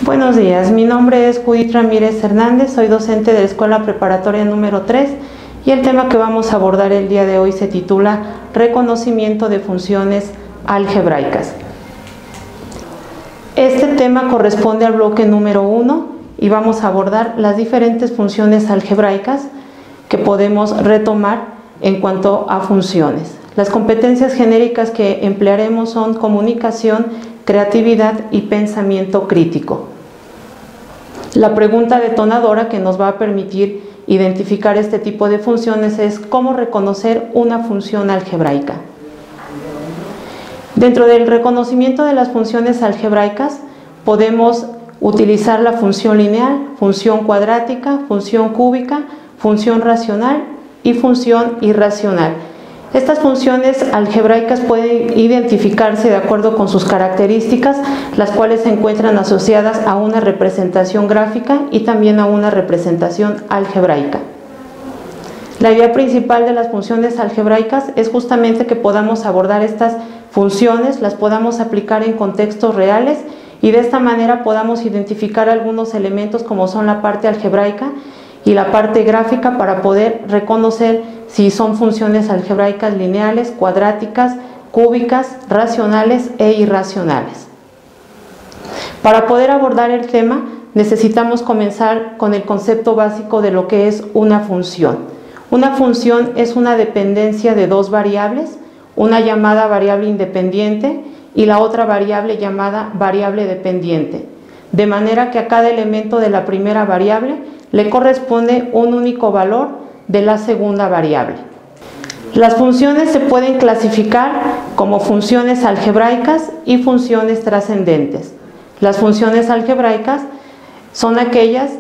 Buenos días, mi nombre es Judith Ramírez Hernández, soy docente de la Escuela Preparatoria número 3 y el tema que vamos a abordar el día de hoy se titula Reconocimiento de funciones algebraicas. Este tema corresponde al bloque número 1 y vamos a abordar las diferentes funciones algebraicas que podemos retomar en cuanto a funciones. Las competencias genéricas que emplearemos son comunicación, creatividad y pensamiento crítico. La pregunta detonadora que nos va a permitir identificar este tipo de funciones es ¿cómo reconocer una función algebraica? Dentro del reconocimiento de las funciones algebraicas podemos utilizar la función lineal, función cuadrática, función cúbica, función racional y función irracional. Estas funciones algebraicas pueden identificarse de acuerdo con sus características, las cuales se encuentran asociadas a una representación gráfica y también a una representación algebraica. La idea principal de las funciones algebraicas es justamente que podamos abordar estas funciones, las podamos aplicar en contextos reales y de esta manera podamos identificar algunos elementos como son la parte algebraica y la parte gráfica para poder reconocer si son funciones algebraicas lineales, cuadráticas, cúbicas, racionales e irracionales. Para poder abordar el tema necesitamos comenzar con el concepto básico de lo que es una función. Una función es una dependencia de dos variables, una llamada variable independiente y la otra variable llamada variable dependiente, de manera que a cada elemento de la primera variable le corresponde un único valor de la segunda variable. Las funciones se pueden clasificar como funciones algebraicas y funciones trascendentes. Las funciones algebraicas son aquellas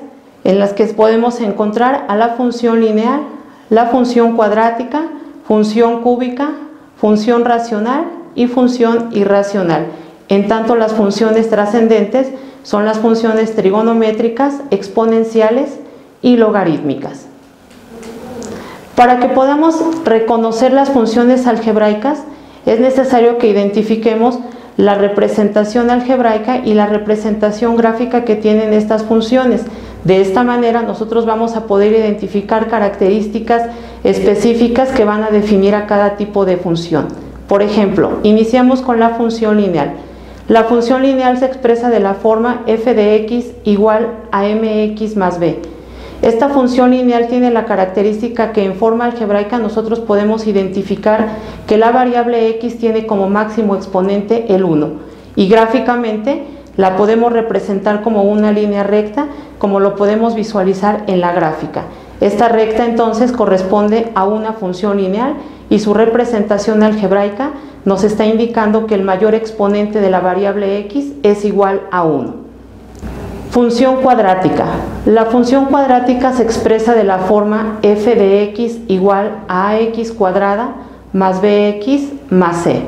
en las que podemos encontrar a la función lineal, la función cuadrática, función cúbica, función racional y función irracional. En tanto, las funciones trascendentes son las funciones trigonométricas, exponenciales y logarítmicas. Para que podamos reconocer las funciones algebraicas, es necesario que identifiquemos la representación algebraica y la representación gráfica que tienen estas funciones. De esta manera nosotros vamos a poder identificar características específicas que van a definir a cada tipo de función. Por ejemplo, iniciamos con la función lineal. La función lineal se expresa de la forma f de x igual a mx más b. Esta función lineal tiene la característica que en forma algebraica nosotros podemos identificar que la variable x tiene como máximo exponente el 1 y gráficamente la podemos representar como una línea recta, como lo podemos visualizar en la gráfica. Esta recta entonces corresponde a una función lineal y su representación algebraica nos está indicando que el mayor exponente de la variable x es igual a 1. Función cuadrática. La función cuadrática se expresa de la forma f de x igual a ax cuadrada más bx más c.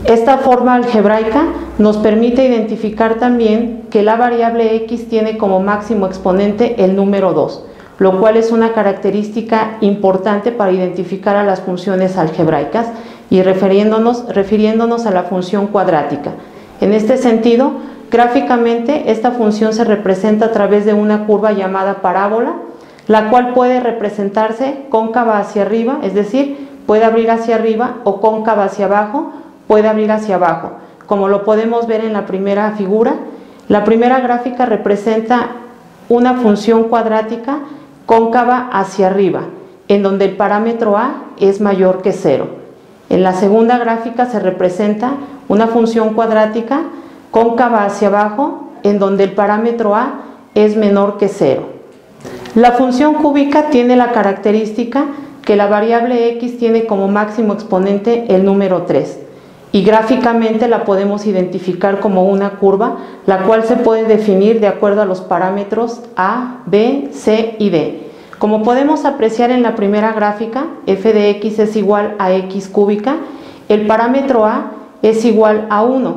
Esta forma algebraica nos permite identificar también que la variable x tiene como máximo exponente el número 2, lo cual es una característica importante para identificar a las funciones algebraicas y refiriéndonos a la función cuadrática. En este sentido, gráficamente esta función se representa a través de una curva llamada parábola, la cual puede representarse cóncava hacia arriba, es decir, puede abrir hacia arriba, o cóncava hacia abajo, puede abrir hacia abajo. Como lo podemos ver en la primera figura, la primera gráfica representa una función cuadrática cóncava hacia arriba, en donde el parámetro a es mayor que 0. En la segunda gráfica se representa una función cuadrática cóncava hacia abajo, en donde el parámetro a es menor que 0. La función cúbica tiene la característica que la variable x tiene como máximo exponente el número 3 y gráficamente la podemos identificar como una curva, la cual se puede definir de acuerdo a los parámetros a, b, c y d. Como podemos apreciar en la primera gráfica, f de x es igual a x cúbica, el parámetro a es igual a 1.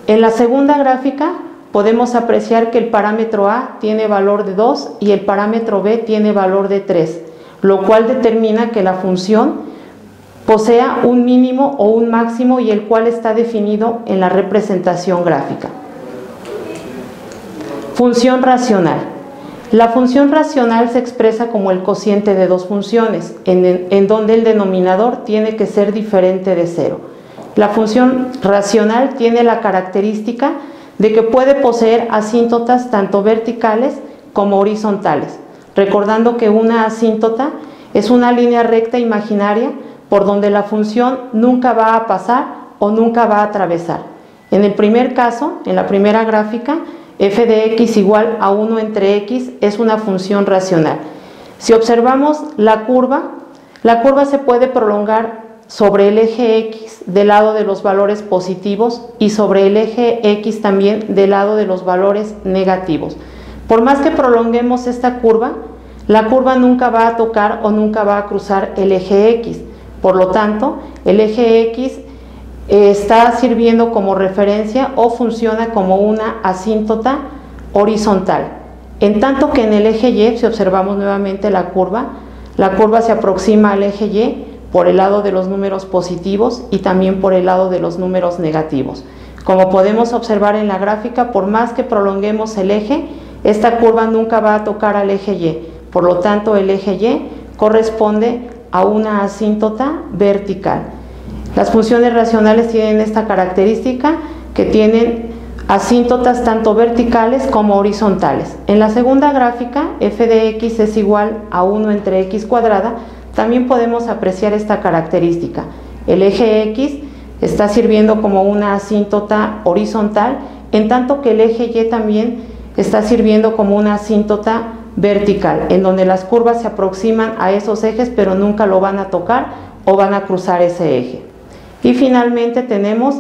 En la segunda gráfica podemos apreciar que el parámetro a tiene valor de 2 y el parámetro b tiene valor de 3, lo cual determina que la función posea un mínimo o un máximo y el cual está definido en la representación gráfica. Función racional. La función racional se expresa como el cociente de dos funciones, en donde el denominador tiene que ser diferente de cero. La función racional tiene la característica de que puede poseer asíntotas tanto verticales como horizontales, recordando que una asíntota es una línea recta imaginaria por donde la función nunca va a pasar o nunca va a atravesar. En el primer caso, en la primera gráfica, f de x igual a 1 entre x es una función racional. Si observamos la curva se puede prolongar sobre el eje x del lado de los valores positivos y sobre el eje x también del lado de los valores negativos. Por más que prolonguemos esta curva, la curva nunca va a tocar o nunca va a cruzar el eje x. Por lo tanto, el eje x está sirviendo como referencia o funciona como una asíntota horizontal. En tanto que en el eje y, si observamos nuevamente la curva se aproxima al eje y por el lado de los números positivos y también por el lado de los números negativos. Como podemos observar en la gráfica, por más que prolonguemos el eje, esta curva nunca va a tocar al eje y. Por lo tanto, el eje y corresponde a una asíntota vertical. Las funciones racionales tienen esta característica, que tienen asíntotas tanto verticales como horizontales. En la segunda gráfica, f de x es igual a 1 entre x cuadrada, también podemos apreciar esta característica. El eje x está sirviendo como una asíntota horizontal, en tanto que el eje y también está sirviendo como una asíntota vertical, en donde las curvas se aproximan a esos ejes, pero nunca lo van a tocar o van a cruzar ese eje. Y finalmente tenemos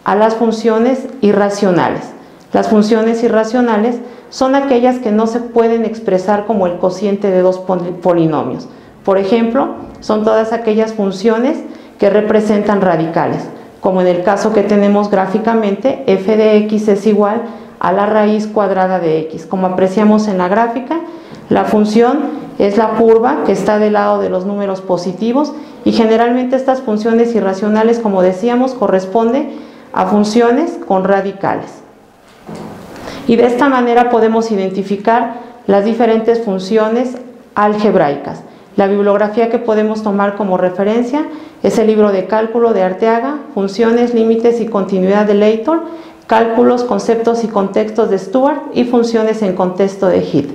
a las funciones irracionales. Las funciones irracionales son aquellas que no se pueden expresar como el cociente de dos polinomios. Por ejemplo, son todas aquellas funciones que representan radicales, como en el caso que tenemos gráficamente, f de x es igual a la raíz cuadrada de x. Como apreciamos en la gráfica, la función es la curva que está del lado de los números positivos y generalmente estas funciones irracionales, como decíamos, corresponden a funciones con radicales. Y de esta manera podemos identificar las diferentes funciones algebraicas. La bibliografía que podemos tomar como referencia es el libro de cálculo de Arteaga, Funciones, límites y continuidad de Leighton, Cálculos, conceptos y contextos de Stuart y Funciones en contexto de Heath.